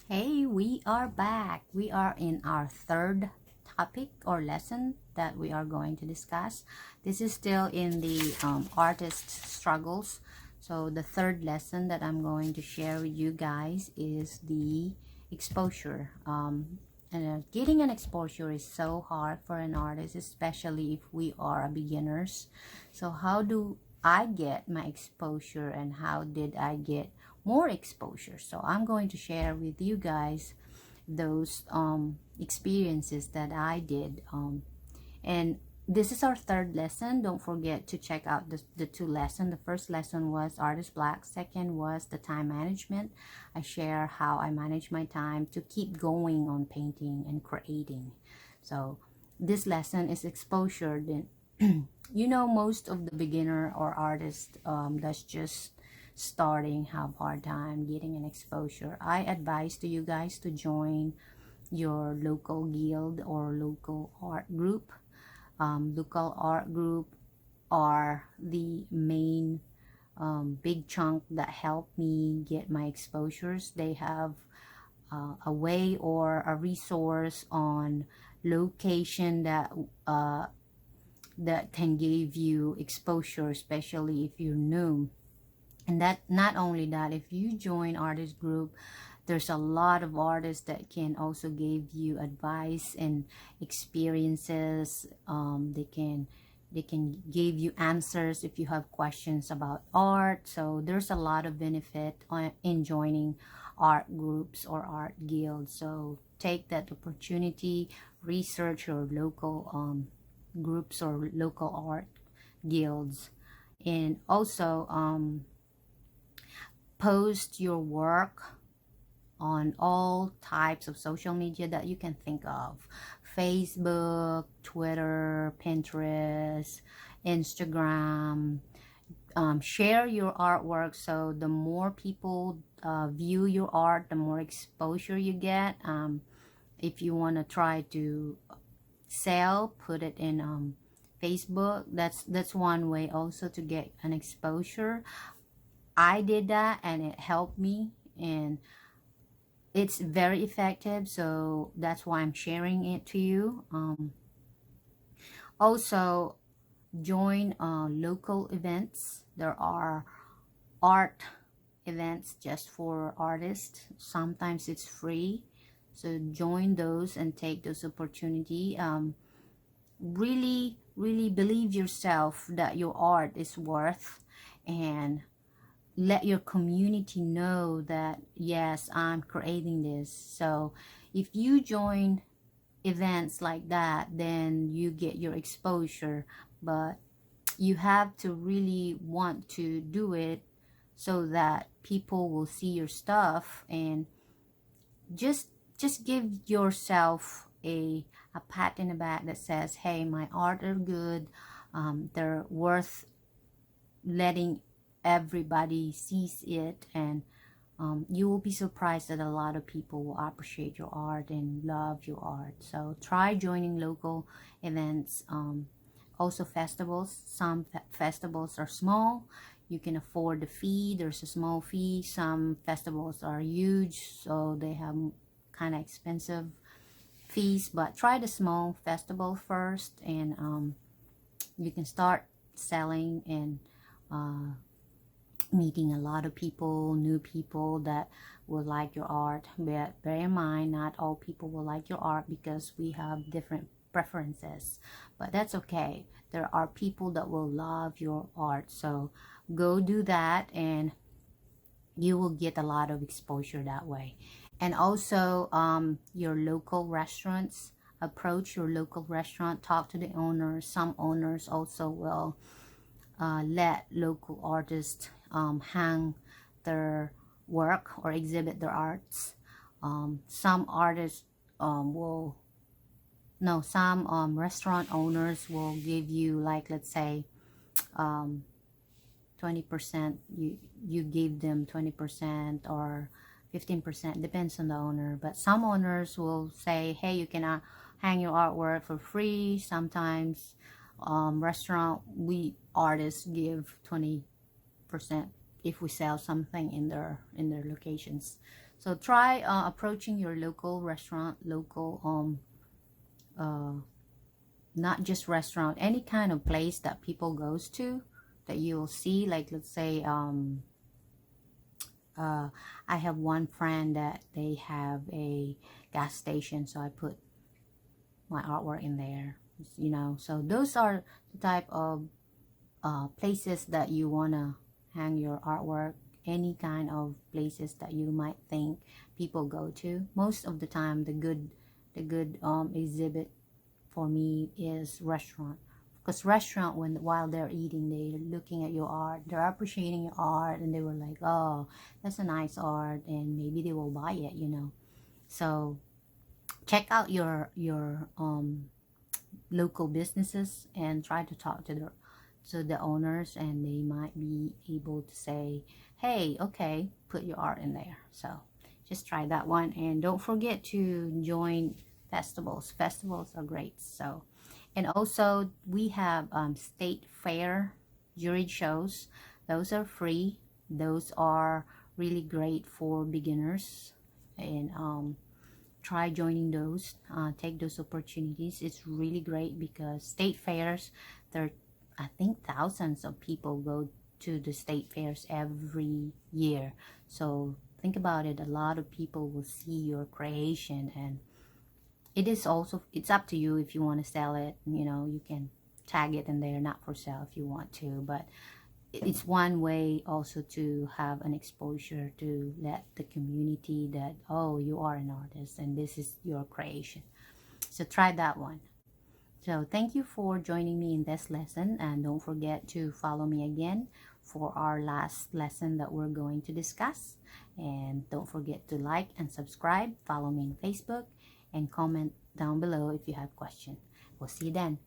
Hey, we are back. We are in our third topic or lesson that we are going to discuss. This is still in the artist struggles. So the third lesson that I'm going to share with you guys is the exposure. Getting an exposure is so hard for an artist, especially if we are beginners. So how do I get my exposure, and how did I get more exposure? So I'm going to share with you guys those experiences that I did, and this is our third lesson. Don't forget to check out the two lessons. The first lesson was Artist Block. Second was the time management. I share how I manage my time to keep going on painting and creating. So this lesson is exposure. Then most of the beginner or artist that's just starting have hard time getting an exposure. I advise to you guys to join your local guild or local art group. Local art group are the main big chunk that help me get my exposures. They have a way or a resource on location that can give you exposure, especially if you're new. And that not only that, if you join artist group, there's a lot of artists that can also give you advice and experiences. They can give you answers if you have questions about art. So there's a lot of benefit in joining art groups or art guilds. So take that opportunity, research your local groups or local art guilds, and also post your work on all types of social media that you can think of: Facebook, Twitter, Pinterest, Instagram. Share your artwork, so the more people view your art, the more exposure you get. If you want to try to sell, put it in Facebook. That's one way also to get an exposure. I did that and it helped me, and it's very effective, so that's why I'm sharing it to you. Also, join local events. There are art events just for artists. Sometimes it's free, so join those and take those opportunity. Really believe yourself that your art is worth, and let your community know that yes, I'm creating this. So if you join events like that, then you get your exposure, but you have to really want to do it so that people will see your stuff, and just give yourself a pat in the back that says, hey, my art are good. They're worth letting everybody sees it, and you will be surprised that a lot of people will appreciate your art and love your art. So try joining local events. Also festivals. Some festivals are small, you can afford the fee. There's a small fee. Some festivals are huge, so they have kind of expensive fees, but try the small festival first, and you can start selling and meeting a lot of people, new people that will like your art. But bear in mind, not all people will like your art because we have different preferences, but that's okay. There are people that will love your art, so go do that, and you will get a lot of exposure that way. And also your local restaurants. Approach your local restaurant, talk to the owners. Some owners also will let local artists hang their work or exhibit their arts. Some artists will no some restaurant owners will give you, like, let's say 20%. You give them 20% or 15%, depends on the owner. But some owners will say, hey, you cannot hang your artwork for free. Sometimes restaurant, we artists give 20% if we sell something in their locations. So try approaching your local restaurant, local not just restaurant, any kind of place that people goes to that you will see. Like, let's say I have one friend that they have a gas station, so I put my artwork in there, you know. So those are the type of places that you want to hang your artwork. Any kind of places that you might think people go to. Most of the time the good exhibit for me is restaurant, because restaurant, while they're eating, they're looking at your art, they're appreciating your art, and they were like, oh, that's a nice art, and maybe they will buy it, you know. So check out your local businesses and try to talk to the owners, and they might be able to say, hey, okay, put your art in there. So just try that one, and don't forget to join festivals. Festivals are great. So, and also we have state fair juried shows. Those are free. Those are really great for beginners, and try joining those. Take those opportunities. It's really great because state fairs, there, I think thousands of people go to the state fairs every year. So think about it, a lot of people will see your creation, and it is also, it's up to you if you want to sell it. You know, you can tag it in there, not for sale if you want to, but it's one way also to have an exposure, to let the community that, oh, you are an artist and this is your creation. So try that one. So thank you for joining me in this lesson, and don't forget to follow me again for our last lesson that we're going to discuss. And don't forget to like and subscribe, follow me on Facebook, and comment down below if you have questions. We'll see you then.